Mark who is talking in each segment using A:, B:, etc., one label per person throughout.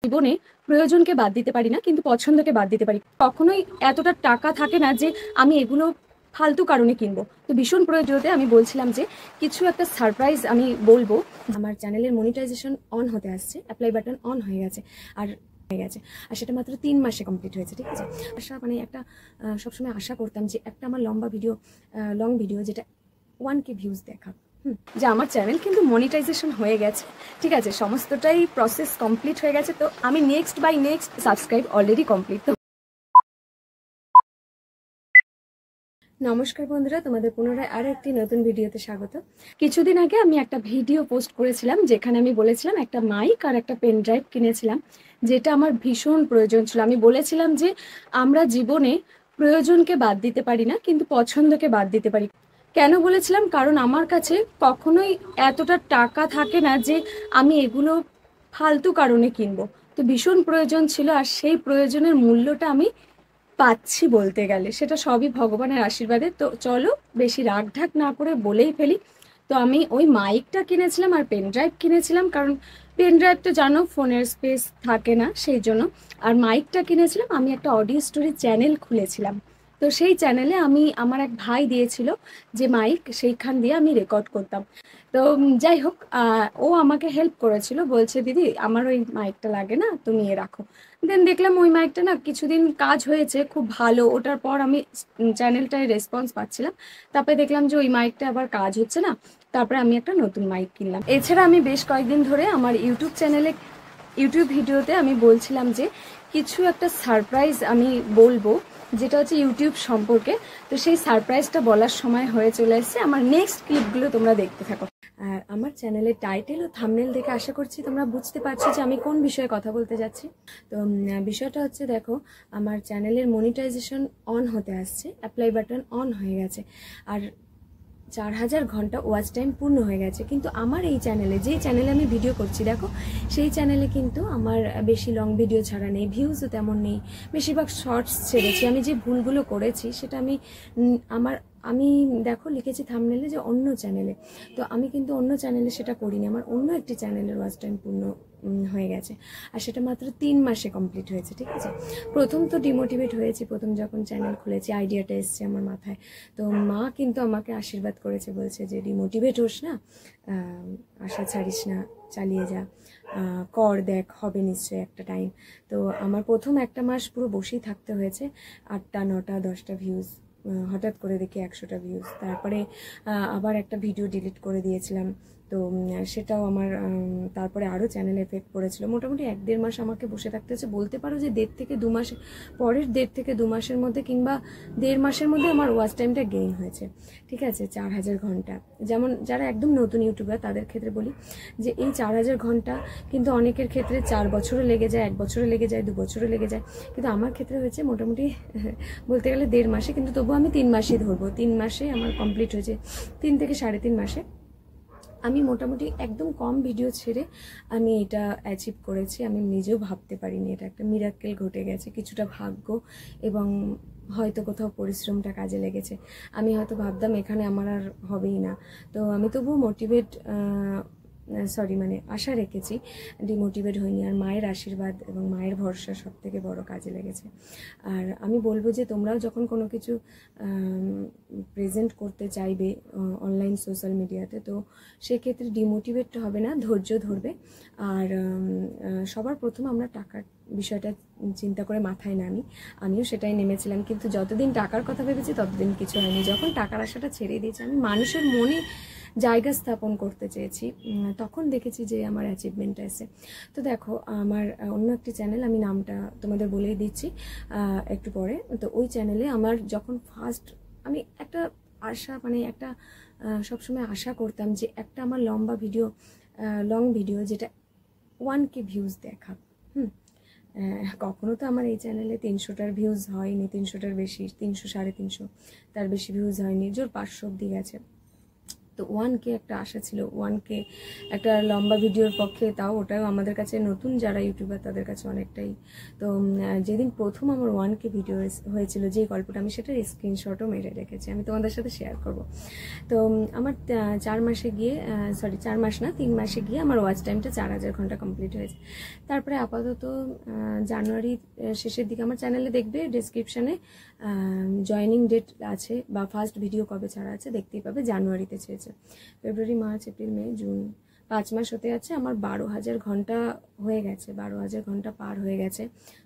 A: জীবনে প্রয়োজনকে বাদ দিতে পারি না, কিন্তু পছন্দকে বাদ দিতে পারি। কখনোই এতটা টাকা থাকে না যে আমি এগুলো ফালতু কারণে কিনবো। তো ভীষণ প্রয়োজনে আমি বলছিলাম যে কিছু একটা সারপ্রাইজ আমি বলবো। আমার চ্যানেলের মনিটাইজেশন অন হতে আসছে, অ্যাপ্লাই বাটন অন হয়ে গেছে আর আর সেটা মাত্র 3 মাসে কমপ্লিট হয়েছে। ঠিক আছে, আশা মানে একটা সবসময় আশা করতাম যে একটা আমার লং ভিডিও যেটা 1K ভিউজ দেখা, যে আমার চ্যানেল কিন্তু মনিটাইজেশন হয়ে গেছে। ঠিক আছে, সমস্তটাই প্রসেস কমপ্লিট হয়ে গেছে। তো আমি next by next subscribe already complete. তো নমস্কার বন্ধুরা, তোমাদের পুনরায় আরও একটি নতুন ভিডিওতে স্বাগত। কিছুদিন আগে আমি একটা ভিডিও পোস্ট করেছিলাম যেখানে আমি বলেছিলাম একটা মাইক আর একটা পেন ড্রাইভ কিনেছিলাম, যেটা আমার ভীষণ প্রয়োজন ছিল। আমি বলেছিলাম যে আমরা জীবনে প্রয়োজনকে বাদ দিতে পারি না, কিন্তু পছন্দকে বাদ দিতে পারি। কেন বলেছিলাম? কারণ আমার কাছে কখনোই এতটা টাকা থাকে না যে আমি এগুলো ফালতু কারণে কিনবো। তো ভীষণ প্রয়োজন ছিল, আর সেই প্রয়োজনের মূল্যটা আমি পাচ্ছি বলতে গেলে। সেটা সবই ভগবানের আশীর্বাদে। তো চলো বেশি রাগ ঢাক না করে বলেই ফেলি। তো আমি ওই মাইকটা কিনেছিলাম আর পেন ড্রাইভ কিনেছিলাম, কারণ পেন ড্রাইভ তো জানো ফোনের স্পেস থাকে না, সেই জন্য। আর মাইকটা কিনেছিলাম, আমি একটা অডিও স্টোরি চ্যানেল খুলেছিলাম। তো সেই চ্যানেলে আমার এক ভাই দিয়েছিল যে মাইক, সেইখান দিয়ে আমি রেকর্ড করতাম। তো যাই হোক, ও আমাকে হেল্প করেছিল, বলছে দিদি আমার ওই মাইকটা লাগে না, তুমি রাখো। দেন দেখলাম ওই মাইকটা না কিছুদিন কাজ হয়েছে খুব ভালো, ওটার পর আমি চ্যানেলটায় রেসপন্স পাচ্ছিলাম। তারপরে দেখলাম যে ওই মাইকটা আবার কাজ হচ্ছে না, তারপরে আমি একটা নতুন মাইক কিনলাম। এছাড়া আমি বেশ কয়েকদিন ধরে আমার ইউটিউব ভিডিওতে আমি বলছিলাম যে কিছু একটা সারপ্রাইজ আমি বলবো, যেটা হচ্ছে ইউটিউব সম্পর্কে। তো সেই সারপ্রাইজটা বলার সময় হয়ে চলে এসেছে। আমার নেক্সট ক্লিপগুলো তোমরা দেখতে থাকো। আর আমার চ্যানেলের টাইটেল ও থাম্বনেল দেখে আশা করছি তোমরা বুঝতে পারছো যে আমি কোন বিষয়ে কথা বলতে যাচ্ছি। তো বিষয়টা হচ্ছে, দেখো আমার চ্যানেলের মনিটাইজেশন অন হতে আসছে, অ্যাপ্লাই বাটন অন হয়ে গেছে, আর 4000 ঘন্টা ওয়াচ টাইম পূর্ণ হয়ে গেছে। কিন্তু আমার এই চ্যানেলে, যেই চ্যানেলে আমি ভিডিও করছি দেখো, সেই চ্যানেলে কিন্তু আমার বেশি লং ভিডিও ছাড়া নেই, ভিউজও তেমন নেই, বেশিরভাগ শর্টস ছেড়েছি। আমি যে ভুলগুলো করেছি সেটা আমি দেখো লিখেছি থাম্বনেলে যে অন্য চ্যানেলে, তো আমি কিন্তু অন্য চ্যানেলে সেটা করিনি। আমার অন্য একটি চ্যানেলের ওয়াচ টাইম পূর্ণ হয়ে গেছে, আর সেটা মাত্র 3 মাসে কমপ্লিট হয়েছে। ঠিক আছে, প্রথম তো ডিমোটিভেট হয়েছি, প্রথম যখন চ্যানেল খুলেছি, আইডিয়াটা এসছে আমার মাথায়। তো মা কিন্তু আমাকে আশীর্বাদ করেছে, বলছে যে ডিমোটিভেট হোস না, আশা ছাড়িস না, চালিয়ে যা, কর, দেখ হবে নিশ্চয়ই একটা টাইম। তো আমার প্রথম একটা মাস পুরো বসেই থাকতে হয়েছে। 8টা 9টা 10টা ভিউজ, হঠাৎ করে দেখি 100টা ভিউজ। তারপরে আবার একটা ভিডিও ডিলিট করে দিয়েছিলাম। তো সেটাও আমার তারপরে আরও চ্যানেল এফেক্ট পড়েছিল। মোটামুটি 1-1.5 মাস আমাকে বসে থাকতে হচ্ছে। বলতে পারো যে 1.5 থেকে 2 মাস, পরের 1.5 থেকে 2 মাসের মধ্যে কিংবা 1.5 মাসের মধ্যে আমার ওয়াচ টাইমটা গেইন হয়েছে। ঠিক আছে, 4000 ঘন্টা। যেমন যারা একদম নতুন ইউটিউবার তাদের ক্ষেত্রে বলি যে এই 4000 ঘন্টা কিন্তু অনেকের ক্ষেত্রে 4 বছরও লেগে যায়, 1 বছরও লেগে যায়, 2 বছরও লেগে যায়। কিন্তু আমার ক্ষেত্রে হয়েছে মোটামুটি বলতে গেলে 1.5 মাসে, কিন্তু তবুও আমি 3 মাসই ধরবো। 3 মাসে আমার কমপ্লিট হয়েছে, 3 থেকে 3.5 মাসে। আমি মোটামুটি একদম কম ভিডিও ছেড়ে আমি এটা অ্যাচিভ করেছি। আমি নিজেও ভাবতে পারিনি, এটা একটা মিরাক্কেল ঘটে গেছে। কিছুটা ভাগ্য এবং হয়তো কোথাও পরিশ্রমটা কাজে লেগেছে। আমি হয়তো ভাবতাম এখানে আমার আর হবেই না। তো আমি তবুও আশা রেখেছি, ডিমোটিভেট হইনি। আর মায়ের আশীর্বাদ এবং মায়ের ভরসা সব থেকে বড় কাজে লেগেছে। আর আমি বলবো যে তোমরাও যখন কোনো কিছু প্রেজেন্ট করতে চাইবে অনলাইন সোশ্যাল মিডিয়াতে, তো সেক্ষেত্রে ডিমোটিভেট হবে না, ধৈর্য ধরবে। আর সবার প্রথম আমরা টাকার বিষয়টা চিন্তা করে মাথায় নামি, আমিও সেটাই নেমেছিলাম। কিন্তু যতদিন টাকার কথা ভেবেছি ততদিন কিছু হয়নি। যখন টাকার আশাটা ছেড়ে দিয়েছি, আমি মানুষের মনে জায়গা স্থাপন করতে চেয়েছি, তখন দেখেছি যে আমার অ্যাচিভমেন্টটা এসে। তো দেখো আমার অন্য একটি চ্যানেল, আমি নামটা তোমাদের বলেই দিচ্ছি একটু পরে। তো ওই চ্যানেলে আমার যখন ফার্স্ট, আমি একটা একটা সবসময় আশা করতাম যে একটা আমার লং ভিডিও যেটা 1K ভিউজ দেখা। কখনো তো আমার এই চ্যানেলে 300টার ভিউজ হয়নি, 300টার বেশি, 300 350 তার বেশি ভিউজ হয়নি, জোর 500 অব্দি গেছে। তো 1K একটা আশা ছিল, 1K একটা লম্বা ভিডিওর পক্ষে, তাও ওটাও আমাদের কাছে নতুন যারা ইউটিউবার তাদের কাছে অনেকটাই। তো যেদিন প্রথম আমার 1K ভিডিও হয়েছিল, যে গল্পটা, আমি সেটার স্ক্রিনশটও মেরে রেখেছি, আমি তোমাদের সাথে শেয়ার করব। তো আমার 4 মাসে গিয়ে, 4 মাস না 3 মাসে গিয়ে আমার ওয়াচ টাইমটা 4000 ঘন্টা কমপ্লিট হয়েছে। তারপরে আপাতত জানুয়ারি শেষের দিকে আমার চ্যানেলে দেখবে ডেসক্রিপশানে জয়নিং ডেট আছে, বা ফার্স্ট ভিডিও কবে ছাড়া আছে দেখতেই পাবে। জানুয়ারিতে ছেড়েছে, ফেব্রুয়ারি, মার্চ, এপ্রিল, মে, জুন, 5 মাস হতে যাচ্ছে। আমার 12,000 ঘন্টা হয়ে গেছে, 12,000 ঘন্টা পার হয়ে গেছে,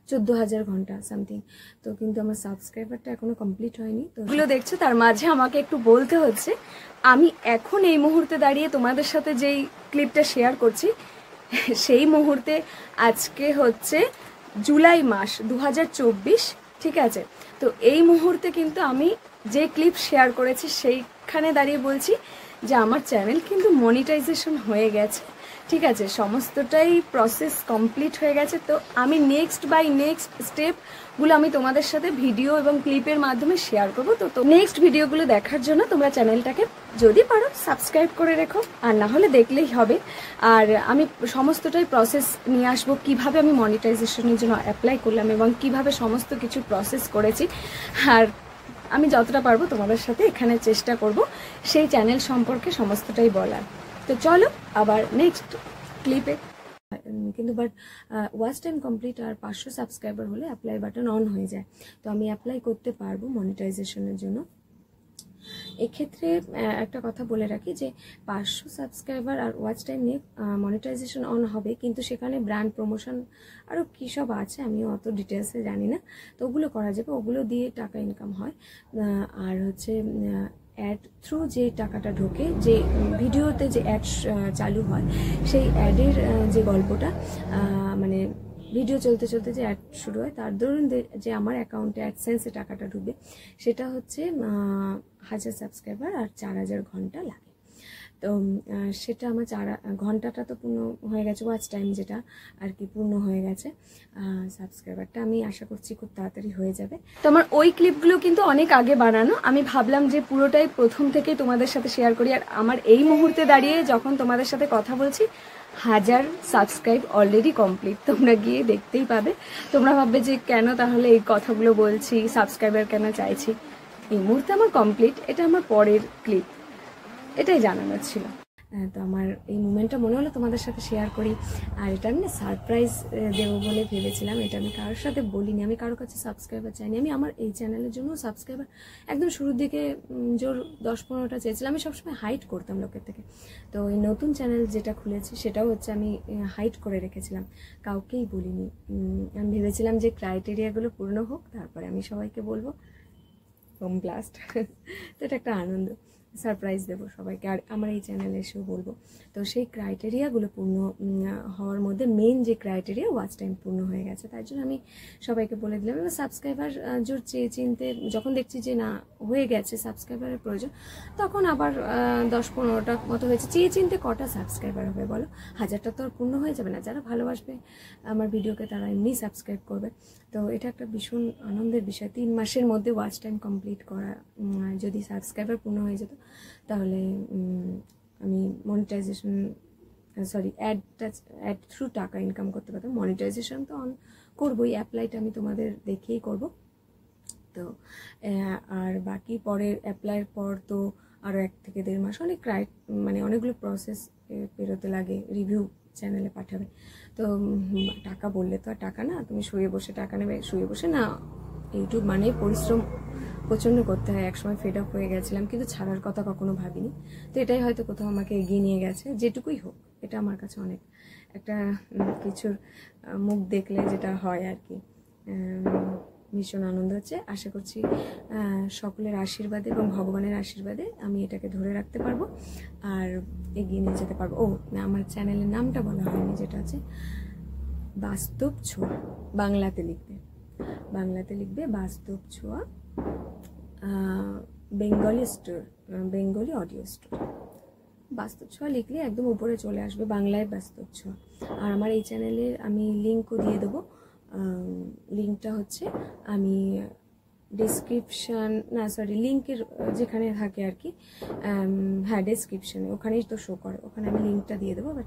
A: 14,000 ঘন্টা সামথিং। তো কিন্তু আমার সাবস্ক্রাইবারটা এখনো কমপ্লিট হয়নি। তো এগুলো দেখছো, তার মাঝে আমাকে একটু বলতে হচ্ছে, আমি এখন এই মুহূর্তে দাঁড়িয়ে তোমাদের সাথে যেই ক্লিপটা শেয়ার করছি, সেই মুহূর্তে আজকে হচ্ছে জুলাই মাস 2024, ঠিক আছে? তো এই মুহূর্তে কিন্তু আমি যে ক্লিপ শেয়ার করেছি সেইখানে দাঁড়িয়ে বলছি যে আমার চ্যানেল কিন্তু মনিটাইজেশন হয়ে গেছে, ঠিক আছে? সমস্তটাই প্রসেস কমপ্লিট হয়ে গেছে। তো আমি নেক্সট বাই নেক্সট স্টেপগুলো আমি তোমাদের সাথে ভিডিও এবং ক্লিপের মাধ্যমে শেয়ার করবো। তো নেক্সট ভিডিওগুলো দেখার জন্য তোমরা চ্যানেলটাকে যদি পারো সাবস্ক্রাইব করে রেখো, আর না হলে দেখলেই হবে। আর আমি সমস্তটাই প্রসেস নিয়ে আসবো, কীভাবে আমি মনিটাইজেশনের জন্য অ্যাপ্লাই করলাম এবং কিভাবে সমস্ত কিছু প্রসেস করেছি। আর আমি যতটা পারবো তোমাদের সাথে এখানে চেষ্টা করব সেই চ্যানেল সম্পর্কে সমস্তটাই বলার। তো চলো আবার নেক্সট ক্লিপে। কিন্তু বাট ওয়াচ টাইম কমপ্লিট আর 500 সাবস্ক্রাইবার হলে অ্যাপ্লাই বাটন অন হয়ে যায়। তো আমি অ্যাপ্লাই করতে পারবো মনিটাইজেশনের জন্য। এক্ষেত্রে একটা কথা বলে রাখি যে 500 সাবস্ক্রাইবার আর ওয়াচ টাইম নিয়ে মনিটাইজেশন অন হবে, কিন্তু সেখানে ব্র্যান্ড প্রমোশন আরও কী সব আছে আমিও অত ডিটেলসে জানি না। তো ওগুলো করা যাবে, ওগুলো দিয়ে টাকা ইনকাম হয়। আর হচ্ছে অ্যাড থ্রু যে টাকাটা ঢোকে, যে ভিডিওতে যে অ্যাড চালু হয়, সেই অ্যাডের যে গল্পটা, মানে ভিডিও চলতে চলতে যে অ্যাড শুরু হয়, তার দরুন যে আমার অ্যাকাউন্টে অ্যাডসেন্সে টাকাটা ঢুকবে, সেটা হচ্ছে 1000 সাবস্ক্রাইবার আর 4000 ঘন্টা লাগে। তো সেটা আমার ঘন্টাটা তো পূর্ণ হয়ে গেছে, ওয়াচ টাইম যেটা আর কি পূর্ণ হয়ে গেছে। সাবস্ক্রাইবারটা আমি আশা করছি খুব তাড়াতাড়ি হয়ে যাবে। তো আমার ওই ক্লিপগুলো কিন্তু অনেক আগে বানানো, আমি ভাবলাম যে পুরোটাই প্রথম থেকেই তোমাদের সাথে শেয়ার করি। আর আমার এই মুহূর্তে দাঁড়িয়ে যখন তোমাদের সাথে কথা বলছি, 1000 সাবস্ক্রাইব অলরেডি কমপ্লিট, তোমরা গিয়ে দেখতেই পাবে। তোমরা ভাববে যে কেন তাহলে এই কথাগুলো বলছি, সাবস্ক্রাইবার কেন চাইছি। এই মুহূর্তে আমার কমপ্লিট, এটা আমার পরের ক্লিপ, এটাই জানানোর ছিল। তো আমার এই মুমেন্টটা মনে হলো তোমাদের সাথে শেয়ার করি। আর এটা আমি না সারপ্রাইজ দেবো বলে ভেবেছিলাম, এটা আমি কারোর সাথে বলিনি, আমি কারোর কাছে সাবস্ক্রাইবার চাইনি। আমি আমার এই চ্যানেলের জন্য সাবস্ক্রাইবার একদম শুরুর দিকে জোর 10-15টা চেয়েছিলাম, আমি সবসময় হাইড করতাম লোকের থেকে। তো এই নতুন চ্যানেল যেটা খুলেছি সেটাও হচ্ছে আমি হাইড করে রেখেছিলাম, কাউকেই বলিনি। আমি ভেবেছিলাম যে ক্রাইটেরিয়াগুলো পূর্ণ হোক, তারপরে আমি সবাইকে বলবো হোম ব্লাস্ট। তো এটা একটা আনন্দ, সারপ্রাইজ দেবো সবাইকে, আর আমার এই চ্যানেলে এসেও বলবো। তো সেই ক্রাইটেরিয়াগুলো পূর্ণ হওয়ার মধ্যে মেন যে ক্রাইটেরিয়া, ওয়াচ টাইম পূর্ণ হয়ে গেছে, তাই জন্য আমি সবাইকে বলে দিলাম। এবার সাবস্ক্রাইবার জোর চেয়ে চিনতে যখন দেখছি যে না হয়ে গেছে, সাবস্ক্রাইবারের প্রয়োজন, তখন আবার 10-15টা মতো হয়েছে। চেয়ে চিনতে কটা সাবস্ক্রাইবার হবে বলো? 1000টা তো আর পূর্ণ হয়ে যাবে না। যারা ভালোবাসবে আমার ভিডিওকে তারা এমনি সাবস্ক্রাইব করবে। তো এটা একটা ভীষণ আনন্দের বিষয়, 3 মাসের মধ্যে ওয়াচ টাইম কমপ্লিট করা। যদি সাবস্ক্রাইবার পূর্ণ হয়ে যেত তাহলে আমি মনিটাইজেশন অ্যাড থ্রু টাকা ইনকাম করতে পারতাম। মনিটাইজেশন তো অন করবোই, অ্যাপ্লাইটা আমি তোমাদের দেখেই করব। তো আর বাকি পরের অ্যাপ্লাইয়ের পর তো আরও 1 থেকে 1.5 মাস মানে অনেকগুলো প্রসেস পেরোতে লাগে, রিভিউ চ্যানেলে পাঠাবে। তো টাকা বললে তো আর টাকা না, তুমি শুয়ে বসে টাকা নেবে, শুয়ে বসে না। ইউটিউব মানে পরিশ্রম প্রচণ্ড করতে হয়। একসময় ফেড আপ হয়ে গেছিলাম, কিন্তু ছাড়ার কথা কখনো ভাবিনি। তো এটাই হয়তো কোথাও আমাকে এগিয়ে নিয়ে গেছে, যেটুকুই হোক। এটা আমার কাছে অনেক একটা কিছুর মুখ দেখলে যেটা হয় আর কি, ভীষণ আনন্দ হচ্ছে। আশা করছি সকলের আশীর্বাদে এবং ভগবানের আশীর্বাদে আমি এটাকে ধরে রাখতে পারবো আর এগিয়ে নিয়ে যেতে পারবো। আমার চ্যানেলের নামটা বলা হয়নি, যেটা আছে বাস্তব ছোঁয়া। বাংলাতে লিখবে বাস্তব ছোঁয়া, বেঙ্গলি অডিও স্টোর। বাস্তব ছোঁয়া লিখলে একদম উপরে চলে আসবে, বাংলায় বাস্তব ছোঁয়া। আর আমার এই চ্যানেলের আমি লিঙ্কও দিয়ে দেবো। লিঙ্কটা হচ্ছে আমি ডিসক্রিপশান না সরি লিঙ্কের যেখানে থাকে আর কি, হ্যাঁ ডেসক্রিপশানে ওখানেই তো শো করে, ওখানে আমি লিঙ্কটা দিয়ে দেবো, বা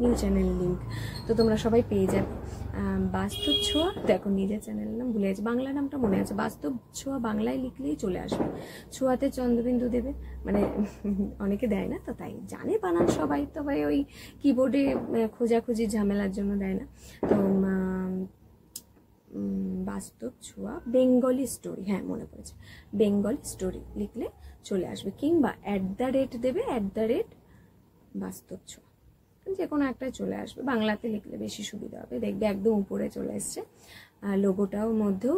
A: নিউ চ্যানেলের লিঙ্ক, তো তোমরা সবাই পেয়ে যাবে। বাস্তব ছোঁয়া, দেখো নিজের চ্যানেলের নাম ভুলে গেছি, বাংলা নামটা মনে আছে, বাস্তব ছোঁয়া বাংলায় লিখলেই চলে আসবে। ছোঁয়াতে চন্দ্রবিন্দু দেবে, মানে অনেকে দেয় না তো তাই জানে বানান সবাই, তবে ওই কিবোর্ডে খোঁজাখুঁজির ঝামেলার জন্য দেয় না। তো বাস্তব ছোঁয়া বেঙ্গলি স্টোরি, হ্যাঁ মনে পড়েছে, বেঙ্গলি স্টোরি লিখলে চলে আসবে, কিংবা @ দেবে, বাস্তব ছোঁয়া, যে কোনো একটাই চলে আসবে। বাংলাতে লিখলে বেশি সুবিধা হবে, দেখবে একদম উপরে চলে এসছে, লোগোটাও মধ্যেও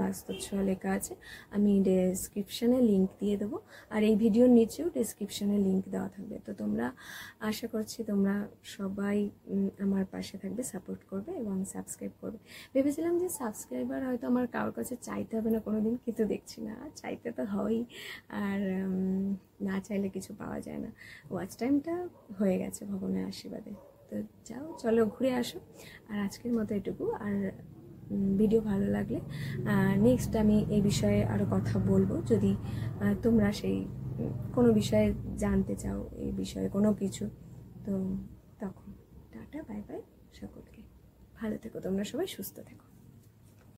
A: বাস্তব ছোঁয়া লেখা আছে। আমি ডেসক্রিপশানে লিঙ্ক দিয়ে দেবো, আর এই ভিডিওর নিচেও ডেসক্রিপশানে লিঙ্ক দেওয়া থাকবে। তো তোমরা, আশা করছি তোমরা সবাই আমার পাশে থাকবে, সাপোর্ট করবে এবং সাবস্ক্রাইব করবে। ভেবেছিলাম যে সাবস্ক্রাইবার হয়তো আমার কারোর কাছে চাইতে হবে না কোনো দিন, কিন্তু দেখছি না, চাইতে তো হয়ই, আর না চাইলে কিছু পাওয়া যায় না। ওয়াচ টাইমটা হয়ে গেছে ভগবানের আশীর্বাদে। তো যাও, চলো ঘুরে আসো, আর আজকের মতো এটুকু। আর ভিডিও ভালো লাগলে নেক্সট আমি এই বিষয়ে আরও কথা বলবো, যদি তোমরা সেই কোনো বিষয়ে জানতে চাও, এই বিষয়ে কোনো কিছু, তো তখন টাটা বাই বাই সকলকে, ভালো থেকো তোমরা সবাই, সুস্থ থেকো।